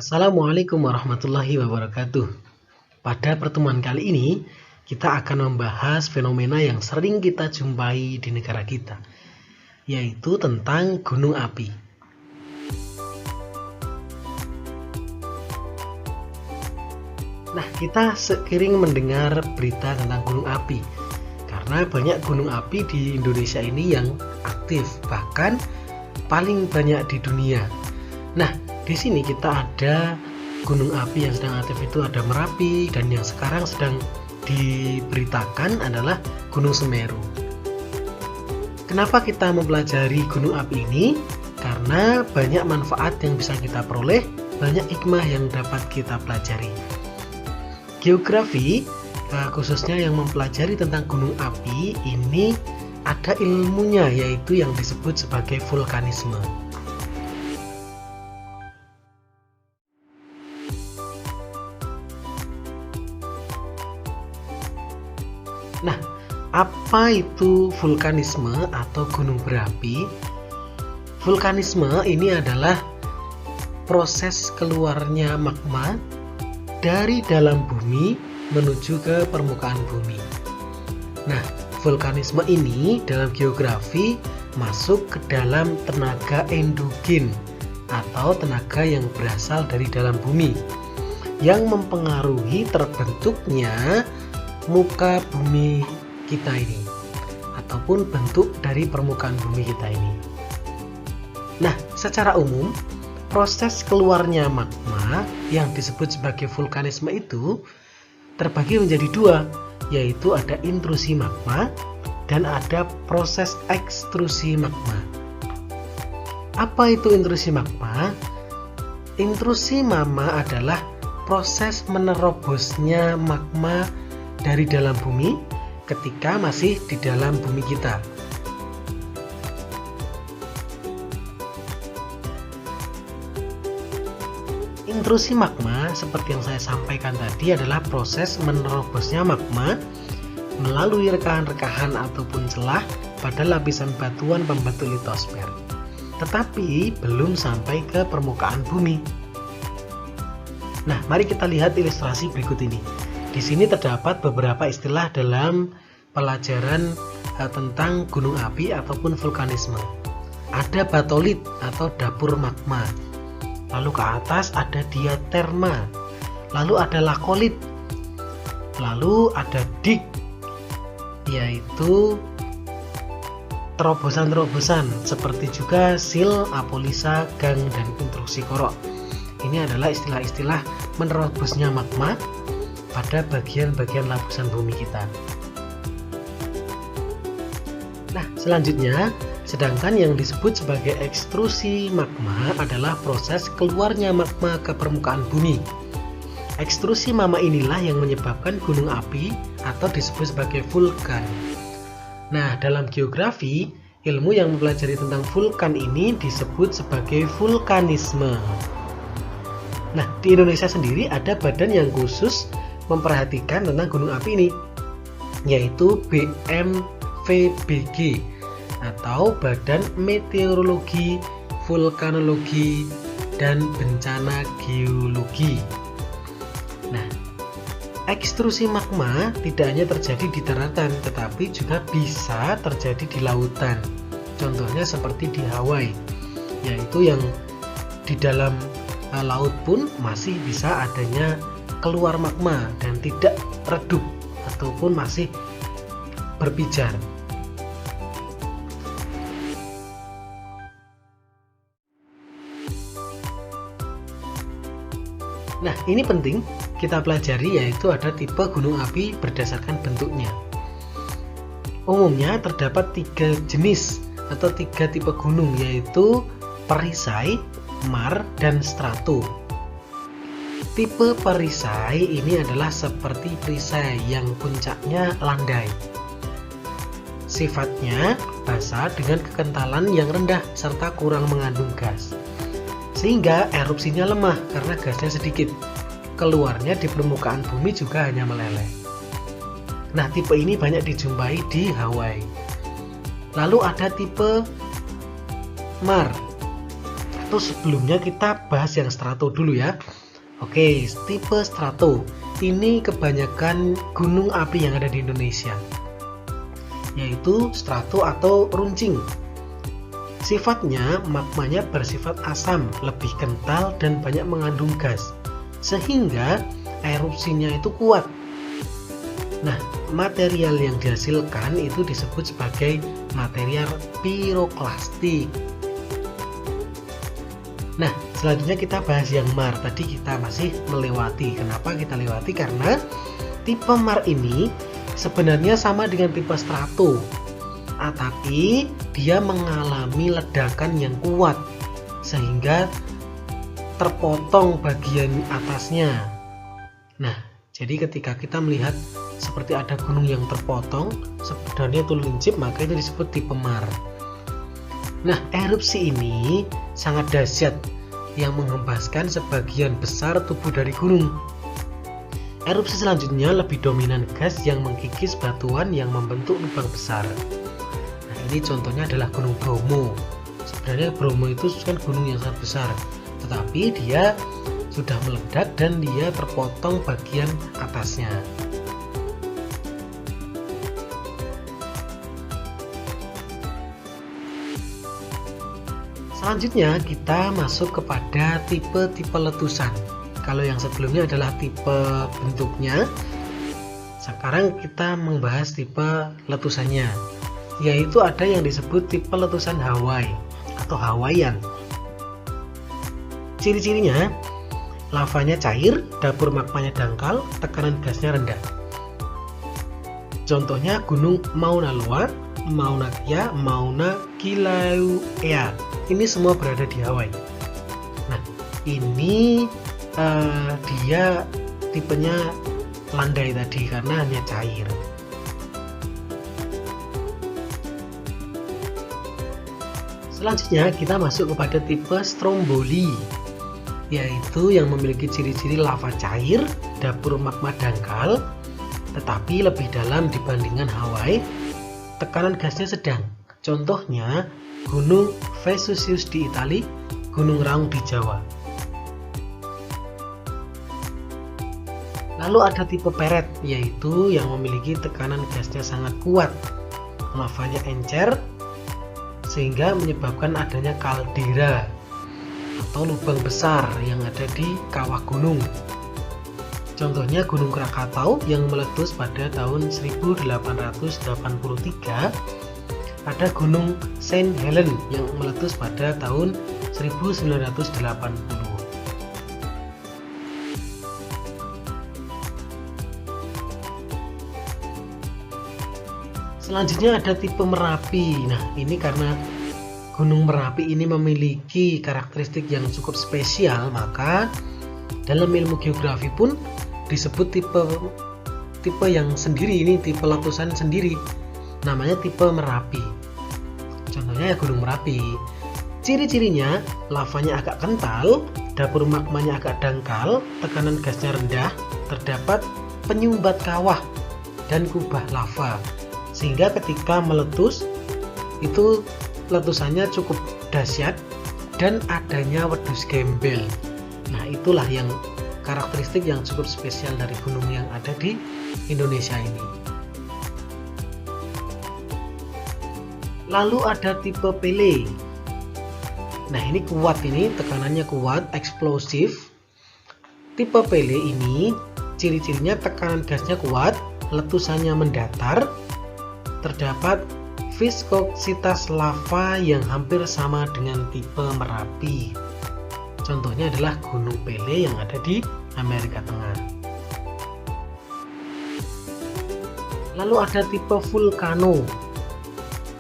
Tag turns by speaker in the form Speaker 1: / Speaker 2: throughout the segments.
Speaker 1: Assalamualaikum warahmatullahi wabarakatuh. Pada pertemuan kali ini, kita akan membahas fenomena yang sering kita jumpai di negara kita, yaitu tentang gunung api. Nah, kita seiring mendengar berita tentang gunung api, karena banyak gunung api di Indonesia ini yang aktif, bahkan paling banyak di dunia. Nah, di sini kita ada gunung api yang sedang aktif itu ada Merapi, dan yang sekarang sedang diberitakan adalah Gunung Semeru. Kenapa kita mempelajari gunung api ini? Karena banyak manfaat yang bisa kita peroleh, banyak hikmah yang dapat kita pelajari. Geografi, khususnya yang mempelajari tentang gunung api ini ada ilmunya, yaitu yang disebut sebagai vulkanisme. Nah, apa itu vulkanisme atau gunung berapi? Vulkanisme ini adalah proses keluarnya magma dari dalam bumi menuju ke permukaan bumi. Nah, vulkanisme ini dalam geografi masuk ke dalam tenaga endogen atau tenaga yang berasal dari dalam bumi yang mempengaruhi terbentuknya muka bumi kita ini ataupun bentuk dari permukaan bumi kita ini. Nah, secara umum proses keluarnya magma yang disebut sebagai vulkanisme itu terbagi menjadi dua, yaitu ada intrusi magma dan ada proses ekstrusi magma. Apa itu intrusi magma? Intrusi magma adalah proses menerobosnya magma dari dalam bumi ketika masih di dalam bumi kita. Intrusi magma seperti yang saya sampaikan tadi adalah proses menerobosnya magma melalui rekahan-rekahan ataupun celah pada lapisan batuan pembentuk litosfer, tetapi belum sampai ke permukaan bumi. Nah, mari kita lihat ilustrasi berikut ini. Di sini terdapat beberapa istilah dalam pelajaran tentang gunung api ataupun vulkanisme. Ada batolit atau dapur magma. Lalu ke atas ada diaterma. Lalu ada lakolit. Lalu ada dik, yaitu terobosan-terobosan seperti juga sil, apolisa, gang, dan intrusi korok. Ini adalah istilah-istilah menerobosnya magma pada bagian-bagian lapisan bumi kita. Nah, selanjutnya, sedangkan yang disebut sebagai ekstrusi magma adalah proses keluarnya magma ke permukaan bumi. Ekstrusi magma inilah yang menyebabkan gunung api atau disebut sebagai vulkan. Nah, dalam geografi, ilmu yang mempelajari tentang vulkan ini disebut sebagai vulkanisme. Nah, di Indonesia sendiri ada badan yang khusus memperhatikan tentang gunung api ini, yaitu BMVBG atau Badan Meteorologi, Vulkanologi, dan Bencana Geologi. Nah, ekstrusi magma tidak hanya terjadi di daratan, tetapi juga bisa terjadi di lautan. Contohnya seperti di Hawaii, yaitu yang di dalam laut pun masih bisa adanya keluar magma dan tidak redup ataupun masih berpijar. Nah, ini penting kita pelajari, yaitu ada tipe gunung api berdasarkan bentuknya. Umumnya terdapat 3 jenis atau 3 tipe gunung, yaitu perisai, mar, dan strato. Tipe perisai ini adalah seperti perisai yang puncaknya landai. Sifatnya basah dengan kekentalan yang rendah serta kurang mengandung gas, sehingga erupsinya lemah karena gasnya sedikit. Keluarnya di permukaan bumi juga hanya meleleh. Nah, tipe ini banyak dijumpai di Hawaii. Lalu ada tipe mar. Atau sebelumnya kita bahas yang strato dulu ya. Oke, tipe strato. Ini kebanyakan gunung api yang ada di Indonesia, yaitu strato atau runcing. Sifatnya, magmanya bersifat asam, lebih kental dan banyak mengandung gas, sehingga erupsinya itu kuat. Nah, material yang dihasilkan itu disebut sebagai material piroklastik. Nah, selanjutnya kita bahas yang mar. Tadi kita masih melewati. Kenapa kita lewati? Karena tipe mar ini sebenarnya sama dengan tipe strato, tapi dia mengalami ledakan yang kuat sehingga terpotong bagian atasnya. Nah, jadi ketika kita melihat seperti ada gunung yang terpotong, sebenarnya itu lincip, maka itu disebut tipe mar. Nah, erupsi ini sangat dahsyat yang menghempaskan sebagian besar tubuh dari gunung. Erupsi selanjutnya lebih dominan gas yang mengkikis batuan yang membentuk lubang besar. Nah, ini contohnya adalah Gunung Bromo. Sebenarnya Bromo itu kan gunung yang sangat besar, tetapi dia sudah meledak dan dia terpotong bagian atasnya. Selanjutnya kita masuk kepada tipe-tipe letusan. Kalau yang sebelumnya adalah tipe bentuknya, sekarang kita membahas tipe letusannya, yaitu ada yang disebut tipe letusan Hawaii atau Hawaiian. Ciri-cirinya, lavanya cair, dapur magmanya dangkal, tekanan gasnya rendah. Contohnya Gunung Mauna Loa, Mauna Kea, Mauna Kilauea. Ini semua berada di Hawaii. Nah, ini dia tipenya landai tadi karena hanya cair. Selanjutnya kita masuk kepada tipe stromboli, yaitu yang memiliki ciri-ciri lava cair, dapur magma dangkal, tetapi lebih dalam dibandingkan Hawaii. Tekanan gasnya sedang. Contohnya Gunung Vesuvius di Italia, Gunung Raung di Jawa. Lalu ada tipe peret, yaitu yang memiliki tekanan gasnya sangat kuat, lavanya encer, sehingga menyebabkan adanya kaldera atau lubang besar yang ada di kawah gunung. Contohnya Gunung Krakatau yang meletus pada tahun 1883. Ada Gunung Saint Helen yang meletus pada tahun 1980. Selanjutnya ada tipe Merapi. Nah, ini karena Gunung Merapi ini memiliki karakteristik yang cukup spesial, maka dalam ilmu geografi pun disebut tipe yang sendiri, ini tipe letusan sendiri, namanya tipe Merapi. Contohnya ya Gunung Merapi. Ciri-cirinya, lavanya agak kental, dapur magmanya agak dangkal, tekanan gasnya rendah, terdapat penyumbat kawah dan kubah lava, sehingga ketika meletus itu letusannya cukup dahsyat dan adanya wedus gembel. Nah, itulah yang karakteristik yang cukup spesial dari gunung yang ada di Indonesia ini. Lalu ada tipe Pele. Nah, ini kuat, ini tekanannya kuat, eksplosif. Tipe Pele ini ciri-cirinya tekanan gasnya kuat, letusannya mendatar, terdapat viskositas lava yang hampir sama dengan tipe Merapi. Contohnya adalah Gunung Pele yang ada di Amerika Tengah. Lalu ada tipe vulkano.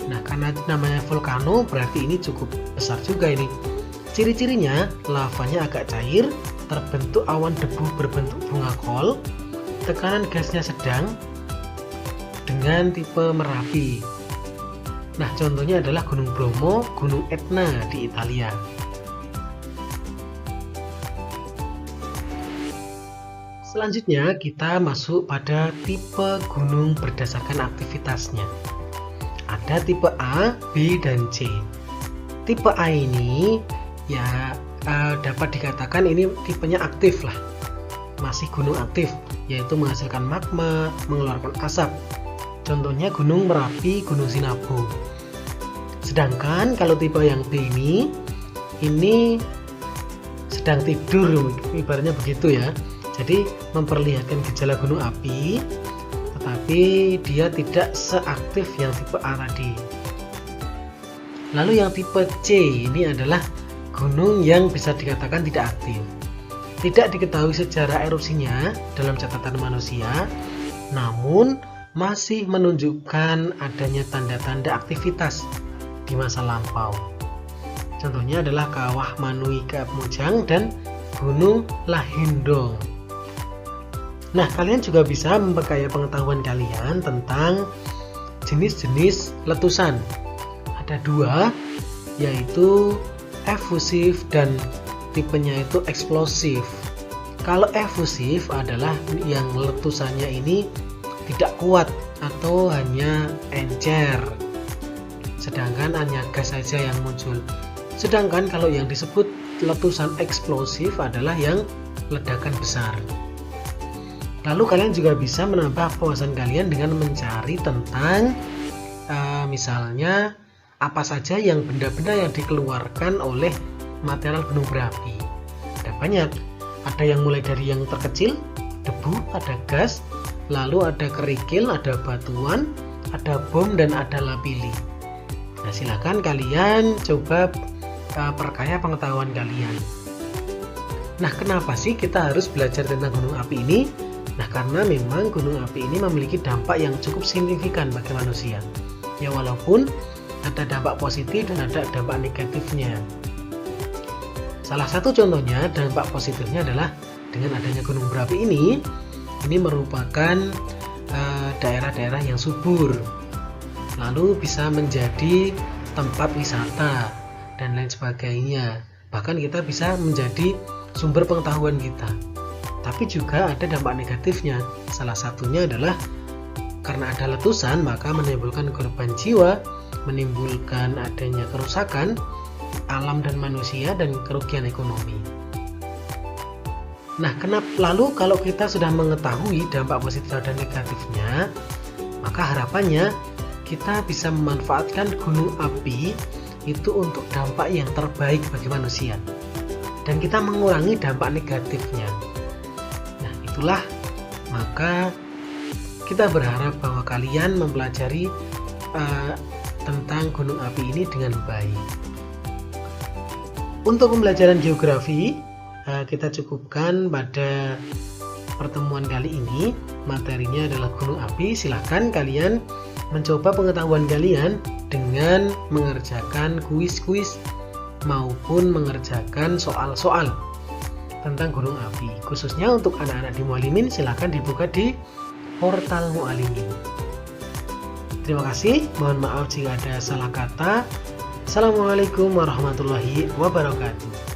Speaker 1: Nah, karena namanya vulkano berarti ini cukup besar juga ini. Ciri-cirinya, lavanya agak cair, terbentuk awan debu berbentuk bunga kol, tekanan gasnya sedang dengan tipe Merapi. Nah, contohnya adalah Gunung Bromo, Gunung Etna di Italia. Selanjutnya kita masuk pada tipe gunung berdasarkan aktivitasnya. Ada tipe A, B, dan C. Tipe A ini ya dapat dikatakan ini tipenya aktif lah. masih gunung aktif, yaitu menghasilkan magma, mengeluarkan asap. Contohnya Gunung Merapi, Gunung Sinabung. Sedangkan kalau tipe yang B ini sedang tidur, ibaratnya begitu ya. Jadi memperlihatkan gejala gunung api, tetapi dia tidak seaktif yang tipe A tadi. Lalu yang tipe C ini adalah gunung yang bisa dikatakan tidak aktif. Tidak diketahui sejarah erupsinya dalam catatan manusia, namun masih menunjukkan adanya tanda-tanda aktivitas di masa lampau. Contohnya adalah Kawah Manui Keapmujang dan Gunung Lahindong. Nah, kalian juga bisa memperkaya pengetahuan kalian tentang jenis-jenis letusan. Ada 2, yaitu efusif dan tipenya itu eksplosif. Kalau efusif adalah yang letusannya ini tidak kuat atau hanya encer, sedangkan hanya gas saja yang muncul. Sedangkan kalau yang disebut letusan eksplosif adalah yang ledakan besar. Lalu kalian juga bisa menambah wawasan kalian dengan mencari tentang misalnya apa saja yang benda-benda yang dikeluarkan oleh material gunung berapi. Ada banyak, ada yang mulai dari yang terkecil, debu, ada gas, lalu ada kerikil, ada batuan, ada bom, dan ada lapili. Nah, silakan kalian coba perkaya pengetahuan kalian. Nah, kenapa sih kita harus belajar tentang gunung api ini? Nah, karena memang gunung api ini memiliki dampak yang cukup signifikan bagi manusia. Ya, walaupun ada dampak positif dan ada dampak negatifnya. Salah satu contohnya dampak positifnya adalah dengan adanya gunung berapi ini merupakan daerah-daerah yang subur, lalu bisa menjadi tempat wisata dan lain sebagainya. Bahkan kita bisa menjadi sumber pengetahuan kita. Tapi juga ada dampak negatifnya. Salah satunya adalah karena ada letusan maka menimbulkan korban jiwa, menimbulkan adanya kerusakan alam dan manusia dan kerugian ekonomi. Nah, lalu kalau kita sudah mengetahui dampak positif dan negatifnya, maka harapannya kita bisa memanfaatkan gunung api itu untuk dampak yang terbaik bagi manusia, dan kita mengurangi dampak negatifnya. Nah, itulah maka kita berharap bahwa kalian mempelajari tentang gunung api ini dengan baik. Untuk pembelajaran geografi kita cukupkan pada pertemuan kali ini. Materinya adalah gunung api. Silakan kalian mencoba pengetahuan kalian dengan mengerjakan kuis-kuis maupun mengerjakan soal-soal tentang gunung api. Khususnya untuk anak-anak di Mualimin, silakan dibuka di portal Mualimin. Terima kasih. Mohon maaf jika ada salah kata. Assalamualaikum warahmatullahi wabarakatuh.